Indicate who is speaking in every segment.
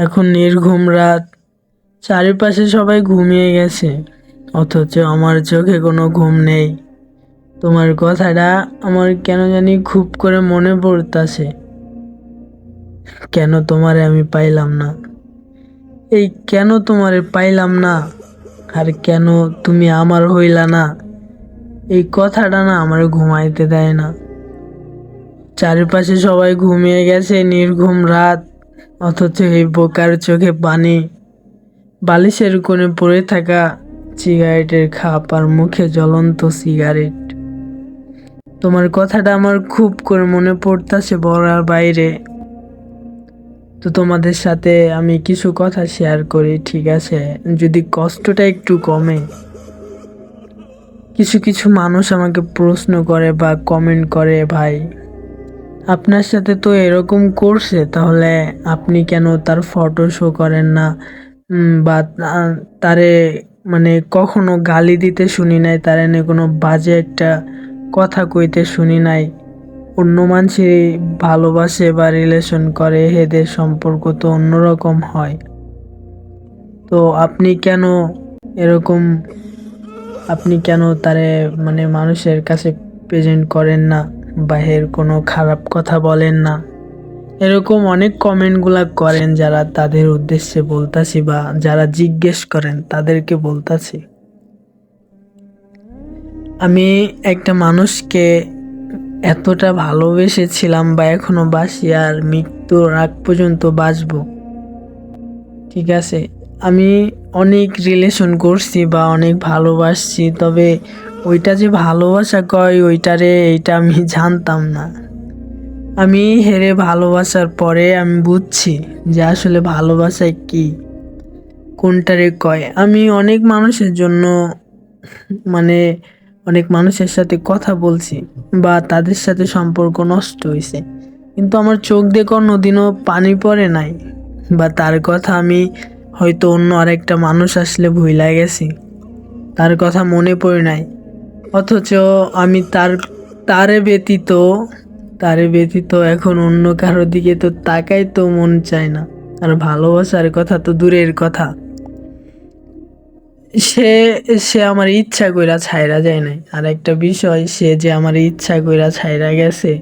Speaker 1: এখন নির্ঘুম রাত, চারিপাশে সবাই ঘুমিয়ে গেছে, অথচ আমার চোখে কোনো ঘুম নেই। তোমার কথাটা আমার কেন জানি খুব করে মনে পড়তাছে। কেন তোমারে আমি পাইলাম না, এই কেন তোমারে পাইলাম না, আর কেন তুমি আমার হইলা না, এই কথাটা না আমার ঘুমাইতে দেয় না। চারিপাশে সবাই ঘুমিয়ে গেছে, নির্ঘুম রাত, অথচ এই বোকার চোখে পানি। বালিশের কোণে পড়ে থাকা সিগারেটের খাপ আর মুখে জ্বলন্ত সিগারেট। তোমার কথাটা আমার খুব করে মনে পড়তাছে বলার বাইরে। তো তোমাদের সাথে আমি কিছু কথা শেয়ার করি, ঠিক আছে? যদি কষ্টটা একটু কমে। কিছু কিছু মানুষ আমাকে প্রশ্ন করে বা কমেন্ট করে, ভাই আপনার সাথে তো এরকম করছে, তাহলে আপনি কেন তার ফটো শো করেন না? বা তারে মানে কখনো গালি দিতে শুনি নাই, তার এনে কোনো বাজে একটা কথা কইতে শুনি নাই। অন্য মানুষের ভালোবাসে বা রিলেশন করে, এদের সম্পর্ক তো অন্যরকম হয়। তো আপনি কেন এরকম, আপনি কেন তারে মানে মানুষের কাছে প্রেজেন্ট করেন না, বা এর কোনো খারাপ কথা বলেন না? এরকম অনেক কমেন্টগুলা করেন, যারা তাদের উদ্দেশ্যে বলতাছি বা যারা জিজ্ঞেস করেন তাদেরকে বলতাছি। আমি একটা মানুষকে এতটা ভালোবেসেছিলাম বা এখনো বাসি, আর মৃত্যুর আগ পর্যন্ত বাঁচবো, ঠিক আছে? আমি অনেক রিলেশন করছি বা অনেক ভালোবাসছি, তবে ওইটা যে ভালোবাসা কয় ওইটারে, এইটা আমি জানতাম না। আমি হেরে ভালোবাসার পরে আমি বুঝছি যে আসলে ভালোবাসায় কি, কোনটারে কয়। আমি অনেক মানুষের জন্য মানে অনেক মানুষের সাথে কথা বলছি বা তাদের সাথে সম্পর্ক নষ্ট হয়েছে, কিন্তু আমার চোখ দিয়ে কোনোদিনও পানি পড়ে নাই, বা তার কথা আমি হয়তো অন্য আরেকটা মানুষ আসলে ভুইলা গেছি, তার কথা মনে পড়ে নাই। অথচ আমি তারে ব্যতীত তারে ব্যতীত এখন অন্য কারো দিকে তো তাকাই তো মন চায় না। আর ভালোবাসার কথা তো দূরের কথা। সে সে আমার ইচ্ছা কইরা ছাইরা যায় নাই। আর একটা বিষয়, সে যে আমার ইচ্ছা কইরা ছাইরা গেছে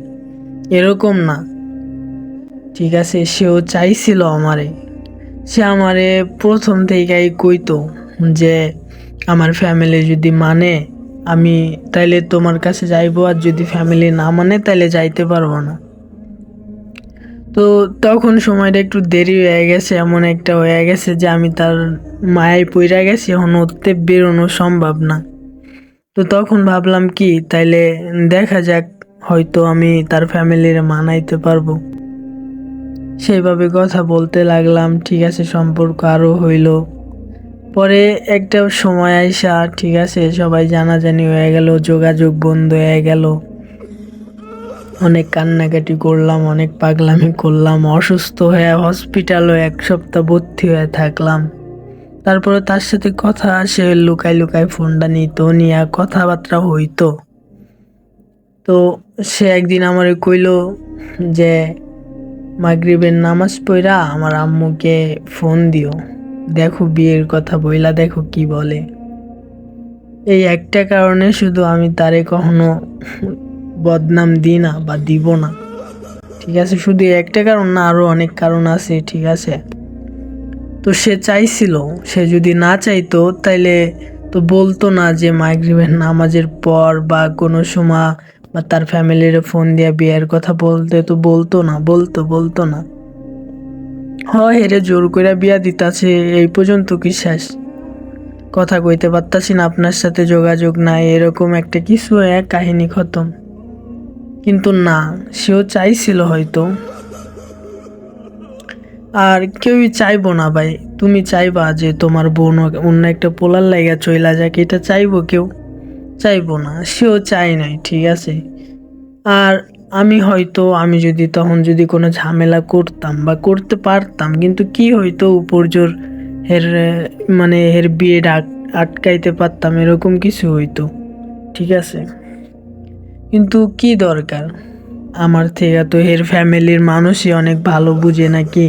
Speaker 1: এরকম না, ঠিক আছে? সেও চাইছিল আমারে। সে আমারে প্রথম থেকেই কইতো যে আমার ফ্যামিলি যদি মানে আমি তাইলে তোমার কাছে যাইবো, আর যদি ফ্যামিলি না মানে তাইলে যাইতে পারবো না। তো তখন সময়টা একটু দেরি হয়ে গেছে, এমন একটা হয়ে গেছে যে আমি তার মায়ায় পইরা গেছি, এখন উঠতে বেরোনো সম্ভব না। তো তখন ভাবলাম কি, তাইলে দেখা যাক, হয়তো আমি তার ফ্যামিলির মানাইতে পারবো। সেইভাবে কথা বলতে লাগলাম, ঠিক আছে, সম্পর্ক আরো হইলো। পরে একটা সময় আইসা, ঠিক আছে, সবাই জানাজানি হয়ে গেল, যোগাযোগ বন্ধ হয়ে গেল। অনেক কান্নাকাটি করলাম, অনেক পাগলামি করলাম, অসুস্থ হয়ে হসপিটালও 1 সপ্তাহ ভর্তি হয়ে থাকলাম। তারপরে তার সাথে কথা, সে লুকাই লুকাই ফোনটা নিত, নিয়ে কথাবার্তা হইতো। তো সে একদিন আমারে কইলো যে মাগরিবের নামাজ পড়া আমার আম্মুকে ফোন দিও, দেখো বিয়ের কথা বইলা দেখো কি বলে। এই একটা কারণে শুধু আমি তারে কখনো বদনাম দিই না বা দিব না, ঠিক আছে? শুধু একটা কারণ না, আরো অনেক কারণ আছে, ঠিক আছে? তো সে চাইছিল, সে যদি না চাইতো তাইলে তো বলতো না যে মাগরিবের নামাজের পর বা কোনো সময়, বা তার ফ্যামিলির ফোন দিয়ে বিয়ের কথা বলতে তো বলতো না। হয় হেরে জোর করে বিয়া দিতাছে, এই পর্যন্ত কি শেষ? কথা কইতে পারতাছি না, আপনার সাথে যোগাযোগ নাই, এরকম একটা কিছু, এক কাহিনী খতম। কিন্তু না, সেও চাইছিল হয়তো। আর কেউই চাইবো না ভাই। তুমি চাইবা যে তোমার বোন অন্য একটা পোলার লাইগা চইলা যাক, এটা চাইবো কেউ? চাইবো না, সেও চাই নাই, ঠিক আছে? আর আমি যদি তখন যদি কোনো ঝামেলা করতাম বা করতে পারতাম, কিন্তু কি হইতো, উপর্জোর এর মানে এর বিয়েটা আটকাইতে পারতাম, এরকম কিছু হইতো, ঠিক আছে? কিন্তু কি দরকার, আমার থেকে তো এর ফ্যামিলির মানুষই অনেক ভালো বুঝে নাকি,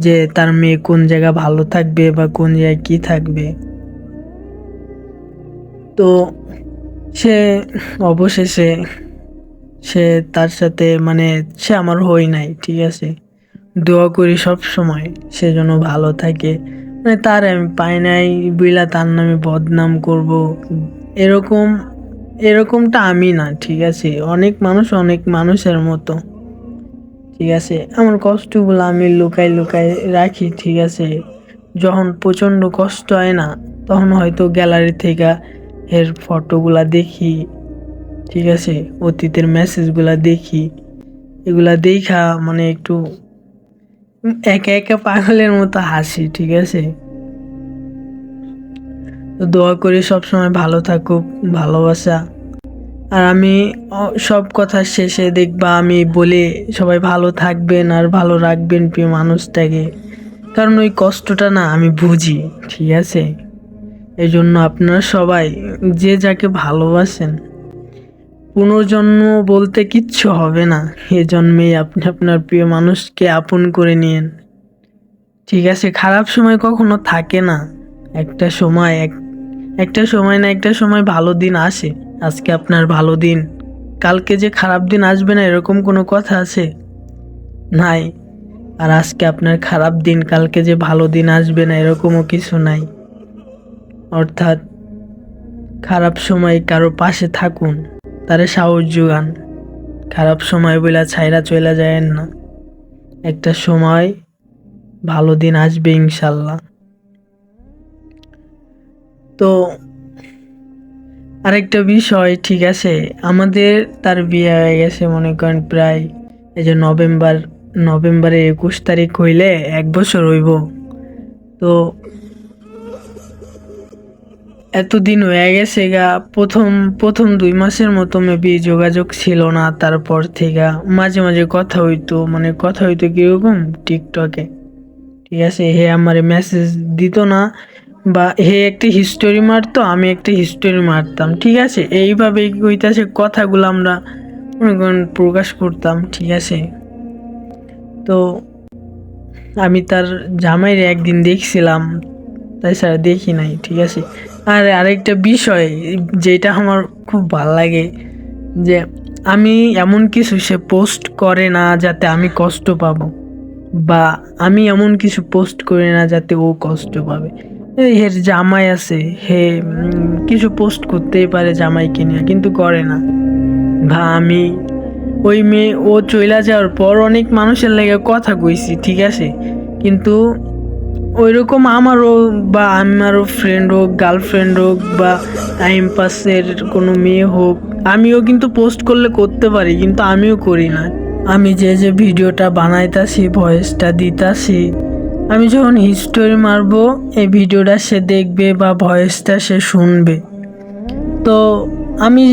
Speaker 1: যে তার মেয়ে কোন জায়গা ভালো থাকবে বা কোন জায়গায় কি থাকবে। তো সে অবশেষে সে তার সাথে মানে সে আমার হই নাই, ঠিক আছে। দোয়া করি সব সময় সে যেন ভালো থাকে, মানে তার আমি পাই নাই বুইলা তার নামে বদনাম করব, এরকম এরকমটা আমি না, ঠিক আছে। অনেক মানুষ অনেক মানুষের মতো, ঠিক আছে। আমার কষ্টগুলো আমি লুকাই লুকাই রাখি, ঠিক আছে। যখন প্রচণ্ড কষ্ট হয় না, তখন হয়তো গ্যালারি থেকে এর ফটোগুলা দেখি, ঠিক আছে, অতীতের মেসেজগুলা দেখি, এগুলা দেখা মানে একটু একা একা পাগলের মতো হাসি, ঠিক আছে। তো দোয়া করি সবসময় ভালো থাকুক, ভালোবাসা। আর আমি সব কথার শেষে দেখবা আমি বলি সবাই ভালো থাকবেন আর ভালো রাখবেন প্রিয় মানুষটাকে, কারণ ওই কষ্টটা না আমি বুঝি, ঠিক আছে। এই জন্য আপনারা সবাই যে যাকে ভালোবাসেন, পুনর্জন্ম বলতে কিচ্ছু হবে না, এ জন্মেই আপনি আপনার প্রিয় মানুষকে আপন করে নিয়েন, ঠিক আছে। খারাপ সময় কখনো থাকে না, একটা সময় একটা সময় না একটা সময় ভালো দিন আসে। আজকে আপনার ভালো দিন, কালকে যে খারাপ দিন আসবে না এরকম কোনো কথা আছে? নাই। আর আজকে আপনার খারাপ দিন, কালকে যে ভালো দিন আসবে না এরকমও কিছু নাই। অর্থাৎ খারাপ সময় কারো পাশে থাকুন, তারে সাহস যোগান। খারাপ সময় বলে ছাইরা চলে যায়েন না, একটা সময় ভালো দিন আসবে ইনশাল্লাহ। তো আরেকটা বিষয়, ঠিক আছে, আমাদের তার বিয়ে হয়ে গেছে মনে করেন প্রায় এই যে নভেম্বরে 21 তারিখ হইলে 1 বছর হইব। তো এতদিন হয়ে গেছে গা, প্রথম প্রথম 2 মাসের মতো মেবি যোগাযোগ ছিল না, তারপর থেকে মাঝে মাঝে কথা হইতো, মানে কথা হইতো কিরকম টিকটকে, ঠিক আছে। হে আমারে মেসেজ দিত না, বা হে একটা হিস্টোরি মারতো, আমি একটা হিস্টোরি মারতাম, ঠিক আছে। এইভাবে হইতাছে কথাগুলো আমরা মনে করেন প্রকাশ করতাম, ঠিক আছে। তো আমি তার জামাইরে একদিন দেখছিলাম, তাছাড়া দেখি নাই, ঠিক আছে। আর আরেকটা বিষয় যেটা আমার খুব ভাল লাগে, যে আমি এমন কিছু সে পোস্ট করে না যাতে আমি কষ্ট পাবো, বা আমি এমন কিছু পোস্ট করি না যাতে ও কষ্ট পাবে। এই এর জামাই আছে, হে কিছু পোস্ট করতেই পারে জামাইকে নিয়ে, কিন্তু করে না। বা আমি ওই মেয়ে ও চইলা যাওয়ার পর অনেক মানুষের লেগে কথা কইছি, ঠিক আছে, কিন্তু ওইরকম আমারও বা আমারও ফ্রেন্ড হোক, গার্লফ্রেন্ড হোক, বা টাইম পাসের কোনো মেয়ে হোক, আমিও কিন্তু পোস্ট করলে করতে পারি, কিন্তু আমিও করি না। আমি যে যে ভিডিওটা বানাইতাছি, ভয়েসটা দিতাছি, আমি যখন হিস্টোরি মারবো এই ভিডিওটা সে দেখবে বা ভয়েসটা সে শুনবে। তো আমি,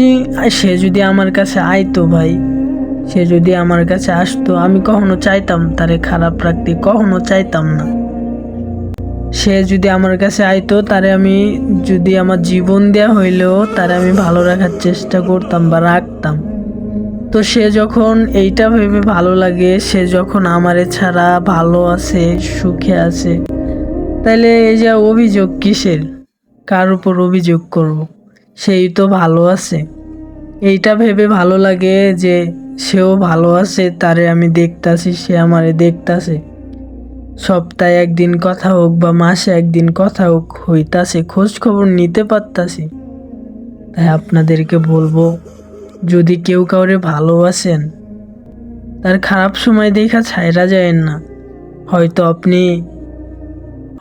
Speaker 1: সে যদি আমার কাছে আইতো ভাই, সে যদি আমার কাছে আসতো, আমি কখনো চাইতাম তারে খারাপ রাখতে, কখনো চাইতাম না। সে যদি আমার কাছে আইতো, তারে আমি যদি আমার জীবন দেয়া হইলেও তারে আমি ভালো রাখার চেষ্টা করতাম বা রাখতাম। তো সে যখন এইটা ভেবে ভালো লাগে, সে যখন আমারে ছাড়া ভালো আছে, সুখে আছে, তাইলে এই যে অভিযোগ কিসের? কার উপর অভিযোগ করব? সেই তো ভালো আছে। এইটা ভেবে ভালো লাগে যে সেও ভালো আছে, তারে আমি দেখতাছি, সে আমারে দেখতাছে। সপ্তাহে একদিন কথা হোক বা মাসে একদিন কথা হোক হইতাছে, খোঁজ খবর নিতে পারতাছি। তাই আপনাদেরকে বলবো, যদি কেউ কাউরে ভালোবাসেন, তার খারাপ সময় দেখা ছাইরা যায়েন না। হয়তো আপনি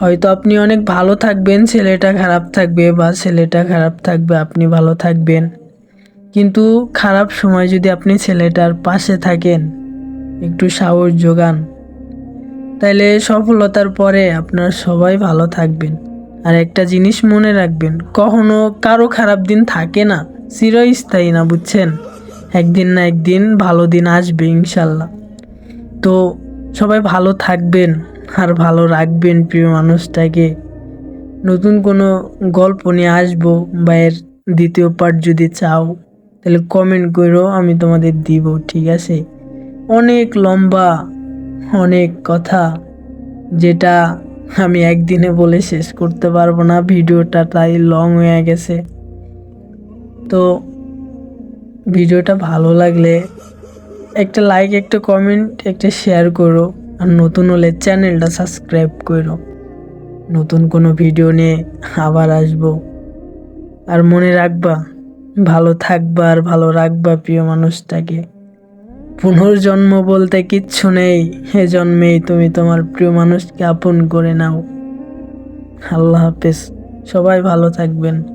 Speaker 1: হয়তো আপনি অনেক ভালো থাকবেন, ছেলেটা খারাপ থাকবে, বা ছেলেটা খারাপ থাকবে, আপনি ভালো থাকবেন, কিন্তু খারাপ সময় যদি আপনি ছেলেটার পাশে থাকেন, একটু সাহস যোগান, তাইলে সফলতার পরে আপনার সবাই ভালো থাকবেন। আর একটা জিনিস মনে রাখবেন, কখনো কারো খারাপ দিন থাকে না, চিরস্থায়ী না, বুঝছেন। একদিন না একদিন ভালো দিন আসবে ইনশাল্লাহ। তো সবাই ভালো থাকবেন আর ভালো রাখবেন প্রিয় মানুষটাকে। নতুন কোনো গল্প নিয়ে আসবো, বা এর দ্বিতীয় পার্ট যদি চাও তাহলে কমেন্ট করো, আমি তোমাদের দিব, ঠিক আছে। অনেক লম্বা, অনেক কথা, যেটা আমি একদিনে বলে শেষ করতে পারবো না, ভিডিওটা তাই লং হয়ে গেছে। তো ভিডিওটা ভালো লাগলে একটা লাইক, একটা কমেন্ট, একটা শেয়ার করো। আর নতুন হলে চ্যানেলটা সাবস্ক্রাইব করো। নতুন কোনো ভিডিও নিয়ে আবার আসবো। আর মনে রাখবা, ভালো থাকবা আর ভালো রাখবা প্রিয় মানুষটাকে। পুনর্জন্ম বলতে কিচ্ছু নেই, এ জন্মেই তুমি তোমার প্রিয় মানুষকে আপন করে নাও। আল্লাহ হাফেজ, সবাই ভালো থাকবেন।